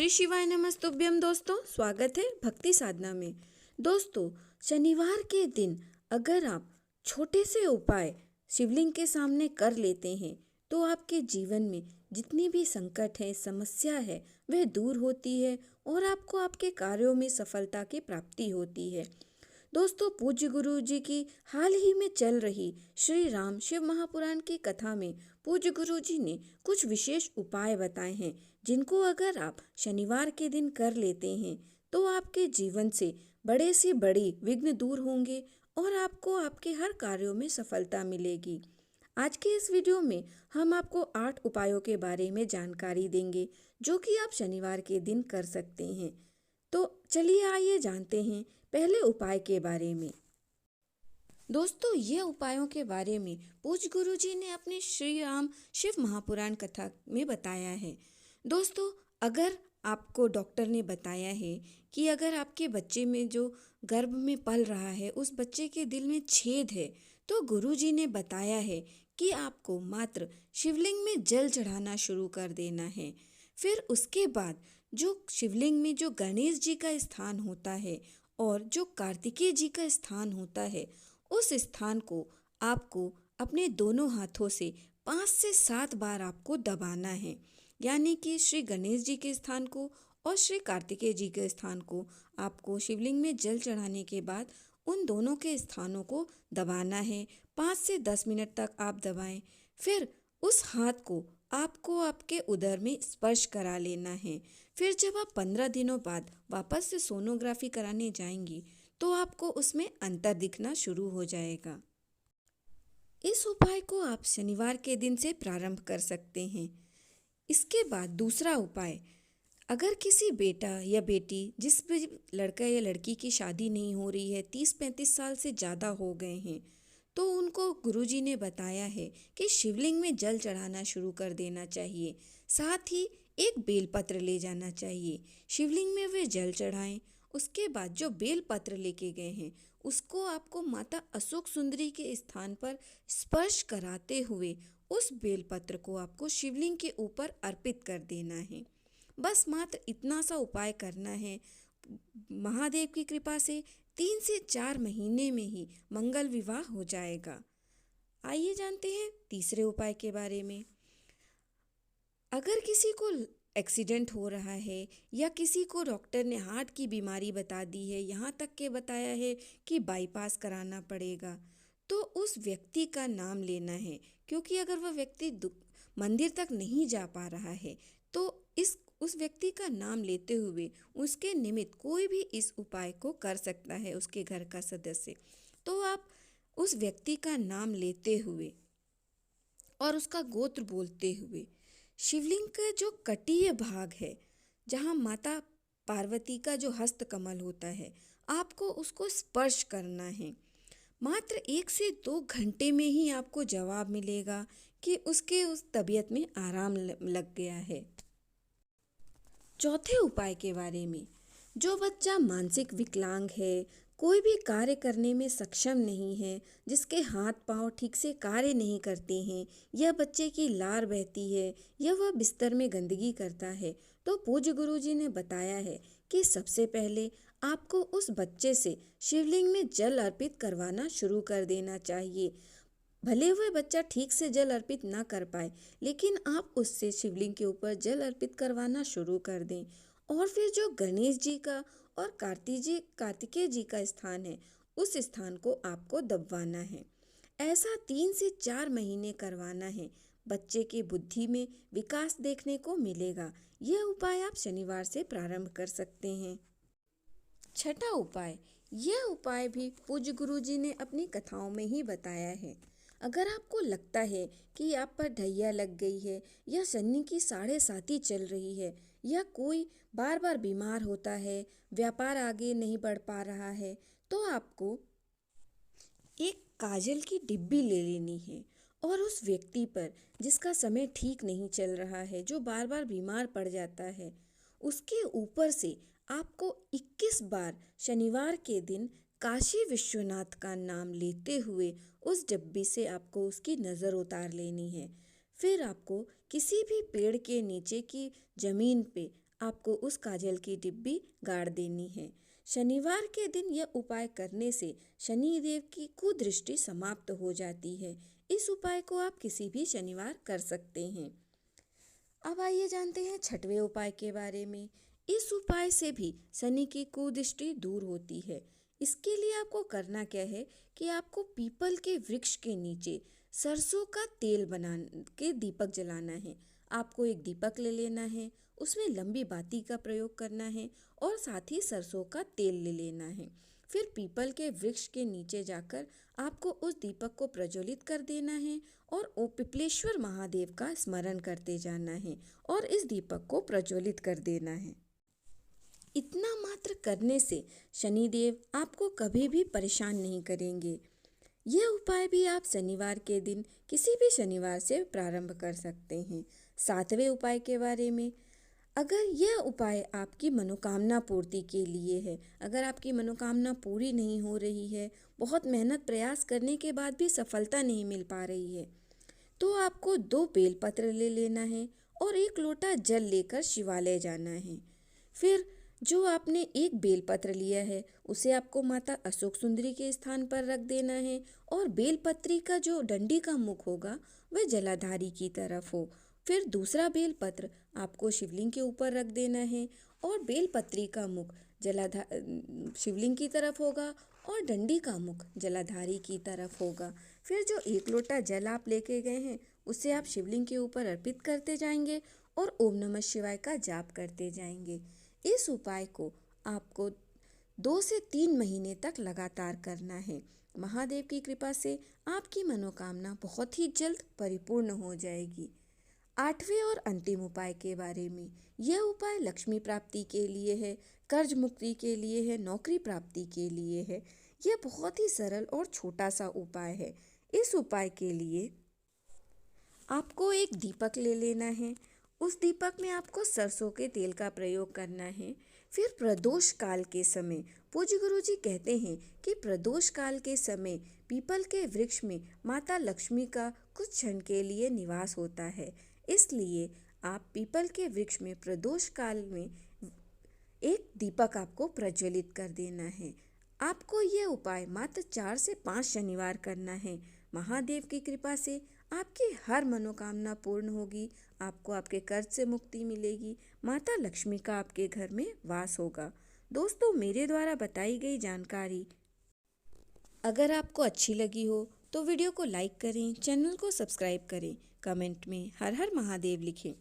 श्री शिवाय नमस्तुभ्यम। दोस्तों, स्वागत है भक्ति साधना में। दोस्तों, शनिवार के दिन अगर आप छोटे से उपाय शिवलिंग के सामने कर लेते हैं तो आपके जीवन में जितनी भी संकट है, समस्या है, वह दूर होती है और आपको आपके कार्यों में सफलता की प्राप्ति होती है। दोस्तों, पूज्य गुरु जी की हाल ही में चल रही श्री राम शिव महापुराण की कथा में पूज्य गुरु जी ने कुछ विशेष उपाय बताए हैं, जिनको अगर आप शनिवार के दिन कर लेते हैं तो आपके जीवन से बड़े से बड़ी विघ्न दूर होंगे और आपको आपके हर कार्यों में सफलता मिलेगी। आज के इस वीडियो में हम आपको 8 उपायों के बारे में जानकारी देंगे जो कि आप शनिवार के दिन कर सकते हैं। तो चलिए आइए जानते हैं पहले उपाय के बारे में। दोस्तों, ये उपायों के बारे में पूज्य गुरु जी ने अपने श्री राम शिव महापुराण कथा में बताया है। दोस्तों, अगर आपको डॉक्टर ने बताया है कि अगर आपके बच्चे में जो गर्भ में पल रहा है उस बच्चे के दिल में छेद है, तो गुरु जी ने बताया है कि आपको मात्र शिवलिंग में जल चढ़ाना शुरू कर देना है। फिर उसके बाद जो शिवलिंग में जो गणेश जी का स्थान होता है और जो कार्तिकेय जी का स्थान होता है, उस स्थान को आपको अपने दोनों हाथों से 5 से 7 बार आपको दबाना है। यानी कि श्री गणेश जी के स्थान को और श्री कार्तिकेय जी के स्थान को आपको शिवलिंग में जल चढ़ाने के बाद उन दोनों के स्थानों को दबाना है। 5 से 10 मिनट तक आप दबाएं। फिर उस हाथ को आपको आपके उदर में स्पर्श करा लेना है। फिर जब आप 15 दिनों बाद वापस से सोनोग्राफी कराने जाएंगी तो आपको उसमें अंतर दिखना शुरू हो जाएगा। इस उपाय को आप शनिवार के दिन से प्रारंभ कर सकते हैं। इसके बाद दूसरा उपाय, अगर किसी बेटा या बेटी, जिस भी लड़का या लड़की की शादी नहीं हो रही है, 30-35 साल से ज़्यादा हो गए हैं, तो उनको गुरुजी ने बताया है कि शिवलिंग में जल चढ़ाना शुरू कर देना चाहिए। साथ ही एक बेलपत्र ले जाना चाहिए। शिवलिंग में वे जल चढ़ाएं। उसके बाद जो बेलपत्र लेके गए हैं उसको आपको माता अशोक सुंदरी के स्थान पर स्पर्श कराते हुए उस बेलपत्र को आपको शिवलिंग के ऊपर अर्पित कर देना है। बस मात्र इतना सा उपाय करना है। महादेव की कृपा से 3 से 4 महीने में ही मंगल विवाह हो जाएगा। आइए जानते हैं तीसरे उपाय के बारे में। अगर किसी को एक्सीडेंट हो रहा है या किसी को डॉक्टर ने हार्ट की बीमारी बता दी है, यहाँ तक के बताया है कि बाईपास कराना पड़ेगा, तो उस व्यक्ति का नाम लेना है। क्योंकि अगर वह व्यक्ति मंदिर तक नहीं जा पा रहा है तो उस व्यक्ति का नाम लेते हुए उसके निमित्त कोई भी इस उपाय को कर सकता है, उसके घर का सदस्य। तो आप उस व्यक्ति का नाम लेते हुए और उसका गोत्र बोलते हुए शिवलिंग का जो कटीय भाग है, जहाँ माता पार्वती का जो हस्त कमल होता है, आपको उसको स्पर्श करना है। मात्र 1 से 2 घंटे में ही आपको जवाब मिलेगा कि उसके उस तबीयत में आराम लग गया है। चौथे उपाय के बारे में, जो बच्चा मानसिक विकलांग है, कोई भी कार्य करने में सक्षम नहीं है, जिसके हाथ पांव ठीक से कार्य नहीं करते हैं, या बच्चे की लार बहती है या वह बिस्तर में गंदगी करता है, तो पूज्य गुरु जी ने बताया है कि सबसे पहले आपको उस बच्चे से शिवलिंग में जल अर्पित करवाना शुरू कर देना चाहिए। भले वह बच्चा ठीक से जल अर्पित ना कर पाए, लेकिन आप उससे शिवलिंग के ऊपर जल अर्पित करवाना शुरू कर दें। और फिर जो गणेश जी का और कार्तिकेय जी का स्थान है, उस स्थान को आपको दबवाना है। ऐसा 3 से 4 महीने करवाना है। बच्चे की बुद्धि में विकास देखने को मिलेगा। यह उपाय आप शनिवार से प्रारंभ कर सकते हैं। छठा उपाय, यह उपाय भी पूज्य गुरु जी ने अपनी कथाओं में ही बताया है। अगर आपको लगता है कि आप पर ढैया लग गई है या शनि की 7.5 चल रही है या कोई बार बार बीमार होता है, व्यापार आगे नहीं बढ़ पा रहा है, तो आपको एक काजल की डिब्बी ले लेनी है और उस व्यक्ति पर जिसका समय ठीक नहीं चल रहा है, जो बार बार बीमार पड़ जाता है, उसके ऊपर से आपको 21 बार शनिवार के दिन काशी विश्वनाथ का नाम लेते हुए उस डिब्बी से आपको उसकी नज़र उतार लेनी है। फिर आपको किसी भी पेड़ के नीचे की जमीन पे आपको उस काजल की डिब्बी गाड़ देनी है। शनिवार के दिन यह उपाय करने से शनिदेव की कुदृष्टि समाप्त हो जाती है। इस उपाय को आप किसी भी शनिवार कर सकते हैं। अब आइए जानते हैं छठवें उपाय के बारे में। इस उपाय से भी शनि की कुदृष्टि दूर होती है। इसके लिए आपको करना क्या है कि आपको पीपल के वृक्ष के नीचे सरसों का तेल बना के दीपक जलाना है। आपको एक दीपक ले लेना है, उसमें लंबी बाती का प्रयोग करना है और साथ ही सरसों का तेल ले लेना है। फिर पीपल के वृक्ष के नीचे जाकर आपको उस दीपक को प्रज्वलित कर देना है और ओ पिपलेश्वर महादेव का स्मरण करते जाना है और इस दीपक को प्रज्वलित कर देना है। इतना मात्र करने से शनिदेव आपको कभी भी परेशान नहीं करेंगे। यह उपाय भी आप शनिवार के दिन किसी भी शनिवार से प्रारंभ कर सकते हैं। सातवें उपाय के बारे में, अगर यह उपाय आपकी मनोकामना पूर्ति के लिए है, अगर आपकी मनोकामना पूरी नहीं हो रही है, बहुत मेहनत प्रयास करने के बाद भी सफलता नहीं मिल पा रही है, तो आपको 2 बेलपत्र ले लेना है और 1 लोटा जल लेकर शिवालय जाना है। फिर जो आपने 1 बेलपत्र लिया है उसे आपको माता अशोक सुंदरी के स्थान पर रख देना है और बेलपत्री का जो डंडी का मुख होगा वह जलाधारी की तरफ हो। फिर दूसरा बेलपत्र आपको शिवलिंग के ऊपर रख देना है और बेलपत्री का मुख शिवलिंग की तरफ होगा और डंडी का मुख जलाधारी की तरफ होगा। फिर जो 1 लोटा जल आप लेके गए हैं उसे आप शिवलिंग के ऊपर अर्पित करते जाएंगे और ओम नमः शिवाय का जाप करते जाएंगे। इस उपाय को आपको 2 से 3 महीने तक लगातार करना है। महादेव की कृपा से आपकी मनोकामना बहुत ही जल्द परिपूर्ण हो जाएगी। 8वें और अंतिम उपाय के बारे में, यह उपाय लक्ष्मी प्राप्ति के लिए है, कर्ज मुक्ति के लिए है, नौकरी प्राप्ति के लिए है। यह बहुत ही सरल और छोटा सा उपाय है। इस उपाय के लिए आपको एक दीपक ले लेना है, उस दीपक में आपको सरसों के तेल का प्रयोग करना है। फिर प्रदोष काल के समय, पूज्य गुरु जी कहते हैं कि प्रदोष काल के समय पीपल के वृक्ष में माता लक्ष्मी का कुछ क्षण के लिए निवास होता है। इसलिए आप पीपल के वृक्ष में प्रदोष काल में एक दीपक आपको प्रज्वलित कर देना है। आपको यह उपाय मात्र 4 से 5 शनिवार करना है। महादेव की कृपा से आपकी हर मनोकामना पूर्ण होगी, आपको आपके कर्ज से मुक्ति मिलेगी, माता लक्ष्मी का आपके घर में वास होगा। दोस्तों, मेरे द्वारा बताई गई जानकारी अगर आपको अच्छी लगी हो तो वीडियो को लाइक करें, चैनल को सब्सक्राइब करें, कमेंट में हर हर महादेव लिखें।